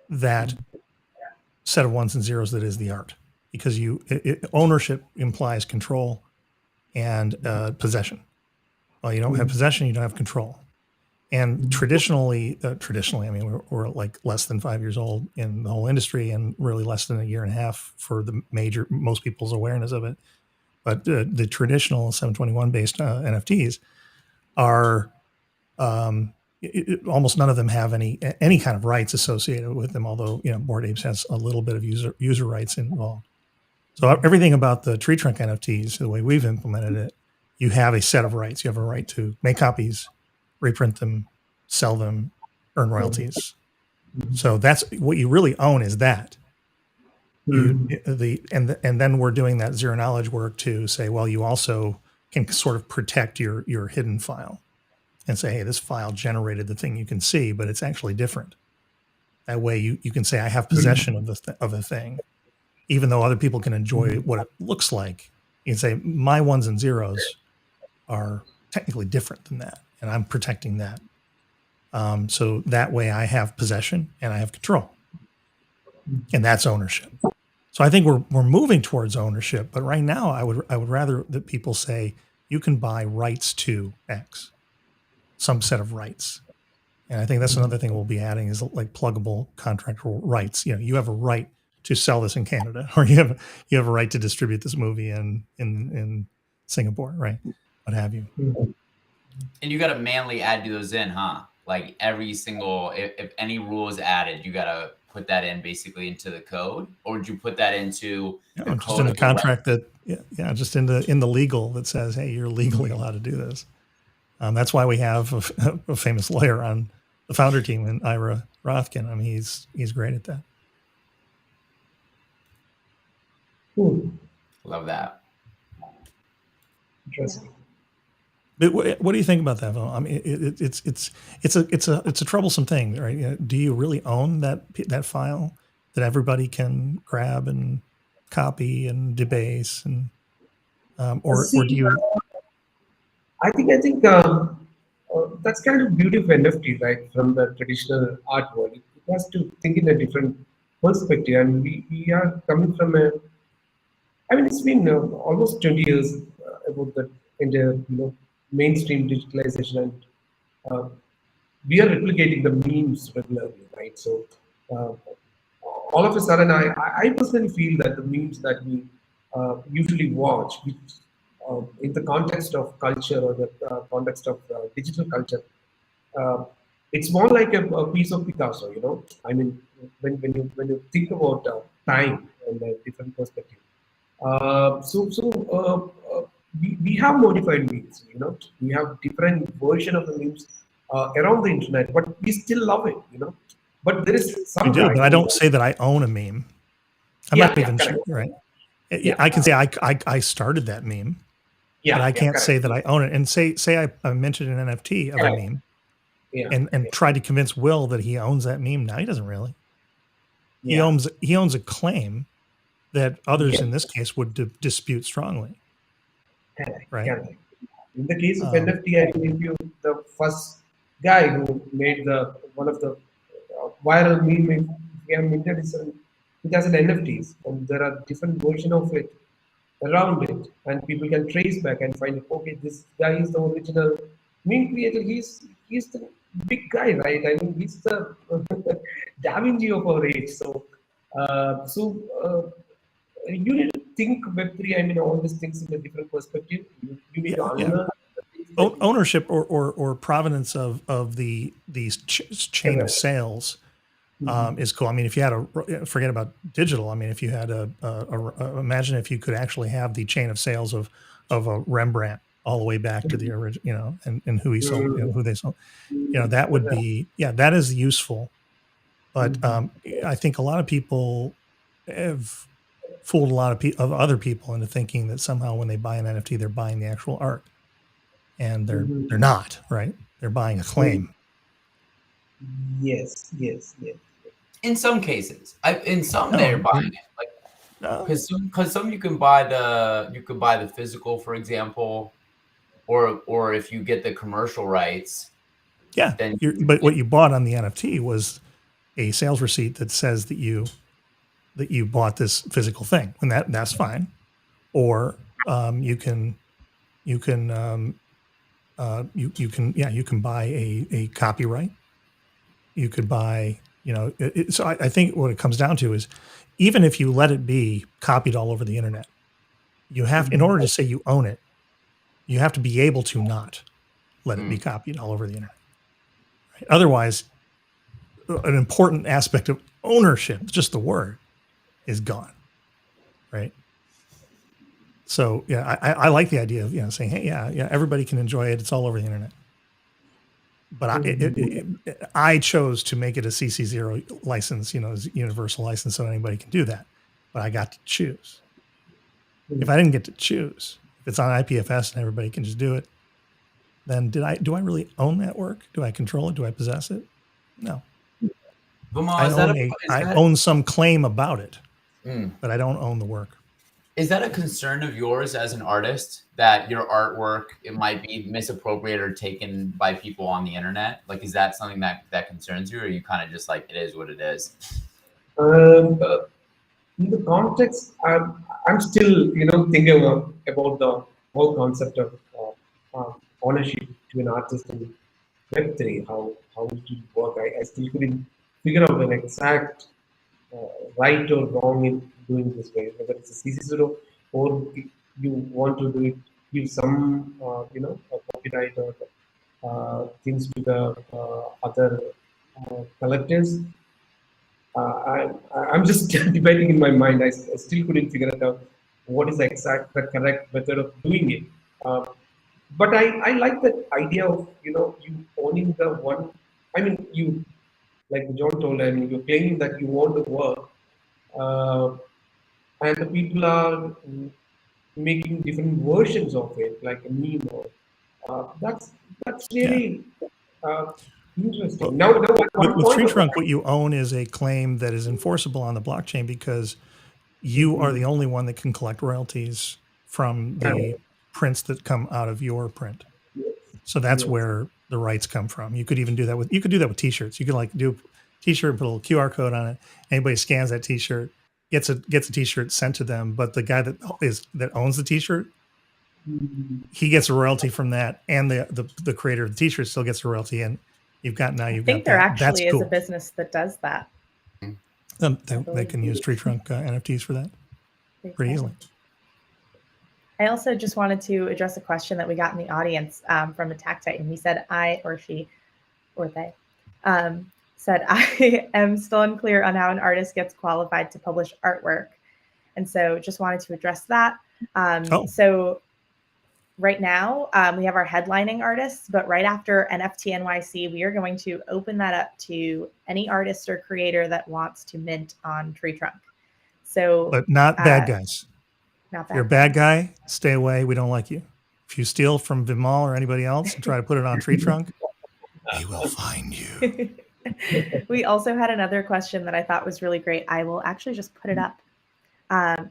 that set of ones and zeros that is the art, because ownership implies control and possession. Well, you don't have possession, you don't have control. And traditionally, I mean, we're like less than 5 years old in the whole industry, and really less than a year and a half for most people's awareness of it. But the traditional 721 based NFTs are almost none of them have any kind of rights associated with them. Although Bored Apes has a little bit of user rights involved. So everything about the TreeTrunk NFTs, the way we've implemented it, you have a set of rights. You have a right to make copies, reprint them, sell them, earn royalties. So that's what you really own, is that. And then we're doing that zero knowledge work to say, well, you also can sort of protect your hidden file and say, hey, this file generated the thing you can see, but it's actually different. That way you can say, I have possession of the thing, even though other people can enjoy what it looks like. You can say, my ones and zeros are technically different than that, and I'm protecting that. So that way I have possession and I have control, and that's ownership. So I think we're moving towards ownership, but right now I would rather that people say you can buy rights to X, some set of rights. And I think that's another thing we'll be adding is like pluggable contractual rights. You have a right to sell this in Canada, or you have a right to distribute this movie in Singapore, right? What have you. And you got to manually add those in, huh? Like every single, if any rule is added, you got to put that in basically into the code, or would you put that into the just code in the of contract just in the legal that says, hey, you're legally allowed to do this. That's why we have a famous lawyer on the founder team, and Ira Rothkin. I mean, he's great at that. Love that. Interesting. But what do you think about that, Phil? I mean, it's a troublesome thing, right? Do you really own that file that everybody can grab and copy and debase, and or do you? I think that's kind of beauty of NFT, right? From the traditional art world, it has to think in a different perspective, and we are coming from a. I mean, it's been almost 20 years about the mainstream digitalization, and we are replicating the memes regularly, right? So all of a sudden, I personally feel that the memes that we usually watch, which, in the context of culture or the context of digital culture, it's more like a piece of Picasso. I mean, when you think about time and a different perspective. We have modified memes. We have different version of the memes around the internet, but we still love it. But there is some. I do, but I don't say that I own a meme. I'm not even sure, right? Yeah, I can say I started that meme, but I can't say that I own it. And say I mentioned an NFT of a meme, and tried to convince Will that he owns that meme. Now he doesn't really. He owns a claim that others in this case would dispute strongly. Right. In the case of NFT, I think the first guy who made one of the viral meme we have minted it has an NFTs, and there are different versions of it around it, and people can trace back and find, okay, this guy is the original meme creator. He's the big guy, right? I mean, he's the Da Vinci of our age. So you need to think Web3. I mean, all these things in a different perspective. You need to unlearn. Ownership or provenance of these chain of sales is cool. I mean, if you had forget about digital. I mean, if you had imagine if you could actually have the chain of sales of a Rembrandt all the way back to the original, and who he sold, who they sold. That would be, that is useful. But I think a lot of people have fooled a lot of other people into thinking that somehow when they buy an NFT, they're buying the actual art, and they're not, right? They're buying a claim. Yes. In some cases, in some No, they're buying it, like No. because some you can buy the physical, for example, or if you get the commercial rights. Yeah, Then but what you bought on the NFT was a sales receipt that says that you bought this physical thing, and that's fine. Or you can buy a copyright. You could buy, so I think what it comes down to is, even if you let it be copied all over the internet, you have, in order to say you own it, you have to be able to not let it be copied all over the internet. Right? Otherwise, an important aspect of ownership, just the word, is gone. Right. So I like the idea of saying, hey, everybody can enjoy it. It's all over the internet. But I chose to make it a CC0 license, universal license, so anybody can do that. But I got to choose. If I didn't get to choose, if it's on IPFS and everybody can just do it, then do I really own that work? Do I control it? Do I possess it? No. I own some claim about it, but I don't own the work. Is that a concern of yours as an artist, that your artwork, it might be misappropriated or taken by people on the internet? Like, is that something that concerns you, or are you kind of just like, it is what it is? In the context, I'm still, thinking about the whole concept of ownership to an artist in Web3, how it would work. I still couldn't figure out an exact right or wrong in doing this way, whether it's a CC0 or you want to do it, give some, copyright or things to the other collectors. I'm just debating in my mind. I still couldn't figure it out what is the correct method of doing it. But I like that idea of you owning the one. I mean, you, like John told, I mean, you're claiming that you own the work, and the people are making different versions of it, like a meme. Or that's really interesting. Now, with TreeTrunk, what you own is a claim that is enforceable on the blockchain, because you are the only one that can collect royalties from the prints that come out of your print. So that's where the rights come from. You could even do that with t-shirts. You could like do a t-shirt and put a little QR code on it. Anybody scans that t-shirt, gets a t-shirt sent to them, but the guy that owns the t-shirt, he gets a royalty from that, and the creator of the t-shirt still gets a royalty. And I think there actually is a business that does that. They can use TreeTrunk NFTs for that pretty easily. I also just wanted to address a question that we got in the audience from Attack Titan. He said, I or she or they said, I am still unclear on how an artist gets qualified to publish artwork. And so just wanted to address that. So right now we have our headlining artists, but right after NFT NYC, we are going to open that up to any artist or creator that wants to mint on TreeTrunk. So, but not bad guys. Not bad. If you're a bad guy, stay away. We don't like you. If you steal from Vimal or anybody else and try to put it on TreeTrunk, they will find you. We also had another question that I thought was really great. I will actually just put it up.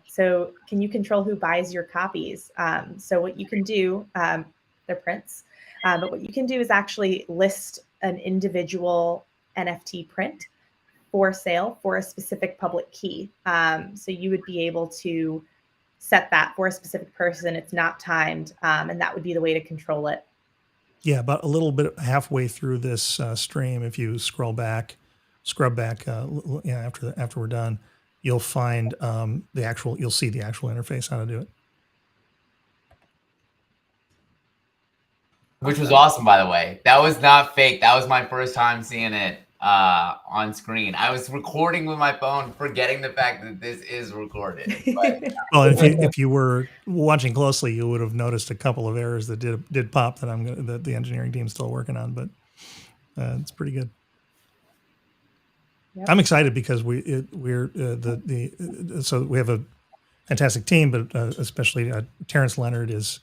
So can you control who buys your copies? So what you can do, they're prints, but what you can do is actually list an individual NFT print for sale for a specific public key. So you would be able to set that for a specific person. It's not timed, and that would be the way to control it. Yeah, about a little bit halfway through this stream, if you scrub back, after we're done, you'll find you'll see the actual interface, how to do it. Which was awesome, by the way. That was not fake. That was my first time seeing it. on screen. I was recording with my phone, forgetting the fact that this is recorded. But Well, if you were watching closely, you would have noticed a couple of errors that did pop that the engineering team's still working on, but it's pretty good. Yep. I'm excited because we have a fantastic team, but especially Terrence Leonard is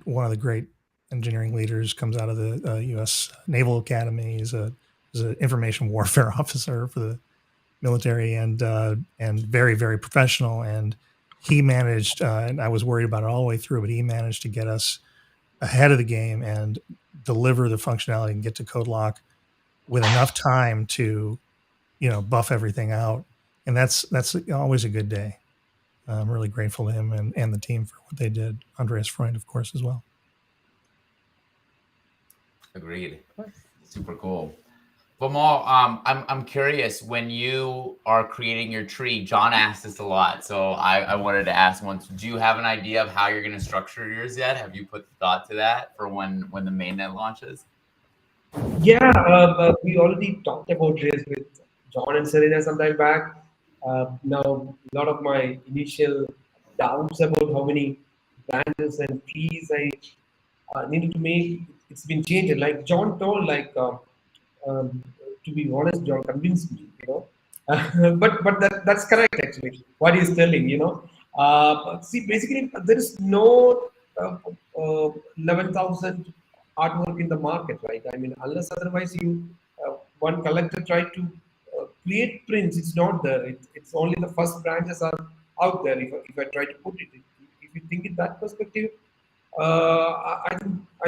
one of the great engineering leaders. Comes out of the U.S. Naval Academy. He's an information warfare officer for the military, and very, very professional. And he managed, and I was worried about it all the way through, but he managed to get us ahead of the game and deliver the functionality and get to code lock with enough time to, buff everything out. And that's always a good day. I'm really grateful to him and the team for what they did. Andreas Freund, of course, as well. Agreed. Super cool. Vimal, I'm curious, when you are creating your tree, John asked this a lot, so I wanted to ask once, do you have an idea of how you're going to structure yours yet? Have you put thought to that for when the mainnet launches? Yeah, we already talked about this with John and Serena some time back. Now, a lot of my initial doubts about how many branches and trees I needed to make, it's been changed. Like John told, to be honest, John convinced me, but that's correct actually. What he's telling, see, basically there is no 11,000 artwork in the market, right? I mean, unless otherwise one collector tried to create prints, it's not there. It's only the first branches are out there. If I try to put it, if you think in that perspective, I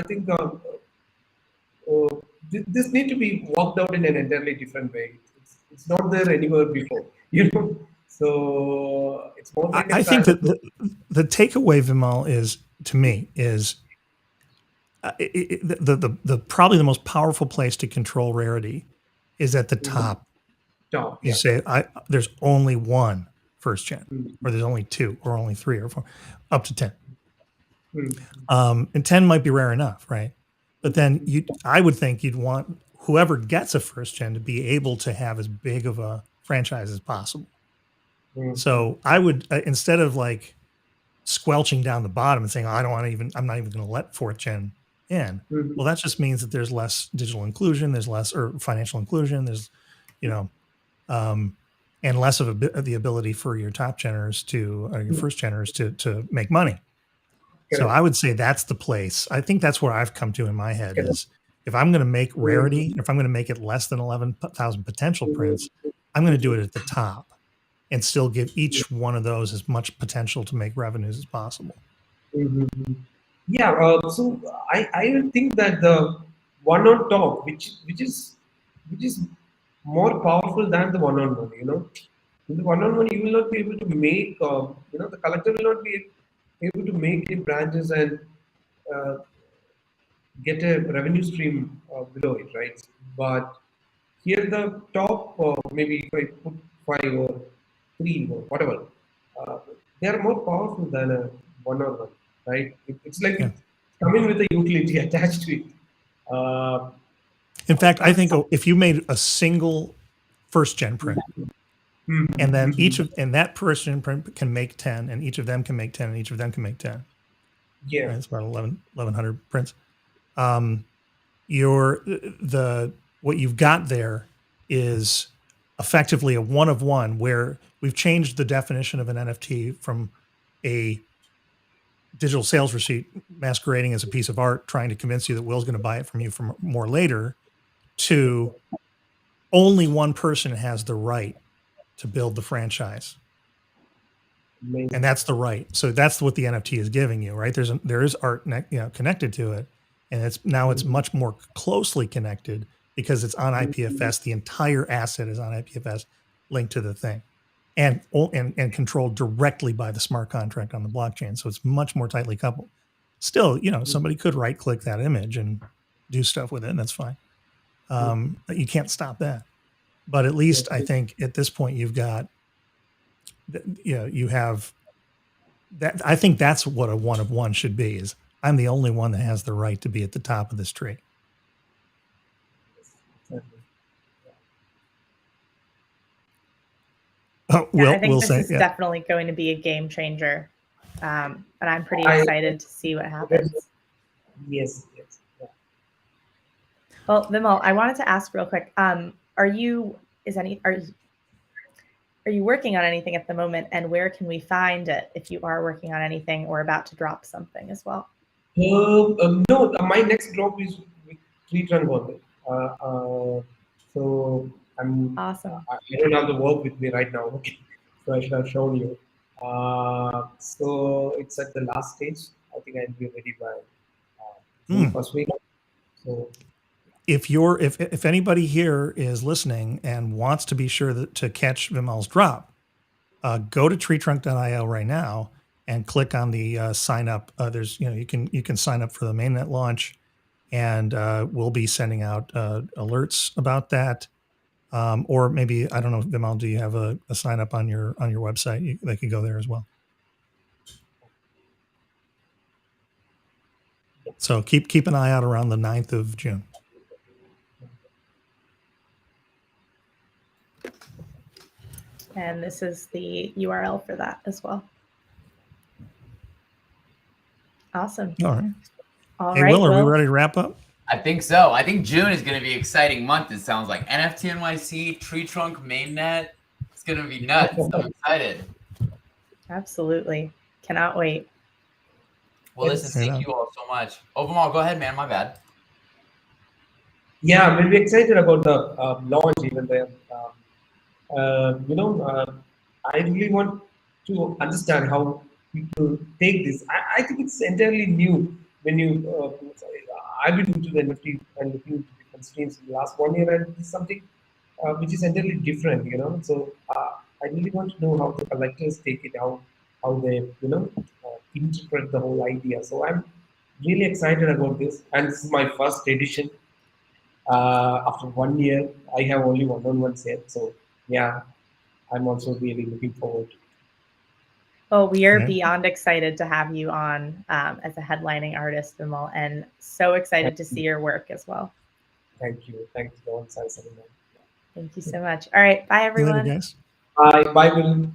think this need to be worked out in an entirely different way. It's not there anywhere before, So it's more like I think that the takeaway, Vimal, is to me is the probably the most powerful place to control rarity is at the top. Top, You say there's only one first gen, or there's only two, or only three, or four, up to 10. And 10 might be rare enough, right? But then I would think you'd want whoever gets a first gen to be able to have as big of a franchise as possible. So I would, instead of like squelching down the bottom and saying, I'm not even going to let fourth gen in. Well, that just means that there's less digital inclusion, there's less or financial inclusion, there's, and less of the ability for your top geners your first geners to make money. So I would say that's the place. I think that's where I've come to in my head is if I'm going to make rarity, if I'm going to make it less than 11,000 potential prints, I'm going to do it at the top and still give each one of those as much potential to make revenues as possible. Yeah. So I think that the one on top, which is more powerful than the one on one, In the one on one, you will not be able to make, the collector will not be able to make the branches and get a revenue stream below it, right? But here the top, maybe if I put 5 or 3 or whatever, they are more powerful than a one on one, right? It's like it's coming with a utility attached to it. In fact, I think if you made a single first gen print, and then that first gen print can make 10, and each of them can make 10, and each of them can make 10. Yeah, right? It's about 1,100 prints. What you've got there is effectively a one of one, where we've changed the definition of an NFT from a digital sales receipt masquerading as a piece of art, trying to convince you that Will's going to buy it from you for more later, to only one person has the right to build the franchise. amazing. And that's the right. So that's what the NFT is giving you, right? There is art connected to it, and it's much more closely connected because it's on IPFS. The entire asset is on IPFS, linked to the thing, and controlled directly by the smart contract on the blockchain. So it's much more tightly coupled. Still, somebody could right click that image and do stuff with it, and that's fine. You can't stop that. But at least I think at this point you've got, you have that. I think that's what a one of one should be, is I'm the only one that has the right to be at the top of this tree. I think we'll this say, is yeah. definitely going to be a game changer. And I'm pretty I- excited to see what happens. Yes, yes. Yeah. Well, Vimal, I wanted to ask real quick. Are you working on anything at the moment, and where can we find it if you are working on anything or about to drop something as well? No, my next drop is with TreeTrunk only. So Awesome. I don't have the work with me right now. Okay, so I should have shown you. So it's at the last stage. I think I'll be ready by June first week. So If anybody here is listening and wants to be sure to catch Vimal's drop, go to treetrunk.io right now and click on the sign up. There's you can sign up for the mainnet launch, and we'll be sending out alerts about that. Or maybe, I don't know, Vimal, do you have a sign up on your website? They could go there as well. So keep an eye out around the 9th of June. And this is the URL for that as well. Awesome. All right. All Hey, right, Will, are we ready to wrap up? I think so. I think June is going to be an exciting month. It sounds like NFT NYC, TreeTrunk mainnet. It's going to be nuts. I'm excited. Absolutely. Cannot wait. Well, listen, thank you all so much. Overall, go ahead, man. My bad. yeah, we'll be excited about the launch even there. I really want to understand how people take this. I think it's entirely new. When you, I've been into the NFT and looking into different streams in the last 1 year, and it's something which is entirely different. So I really want to know how the collectors take it, how they interpret the whole idea. So I'm really excited about this, and this is my first edition. After 1 year, I have only one-on-ones yet. So yeah, I'm also really looking forward to it. Well, we are Yeah. beyond excited to have you on as a headlining artist, Vimal, and so excited to see your work as well. Thank you. Thanks, Don. Thank you so much. All right. Bye, See you later, everyone. guys. Bye, Will.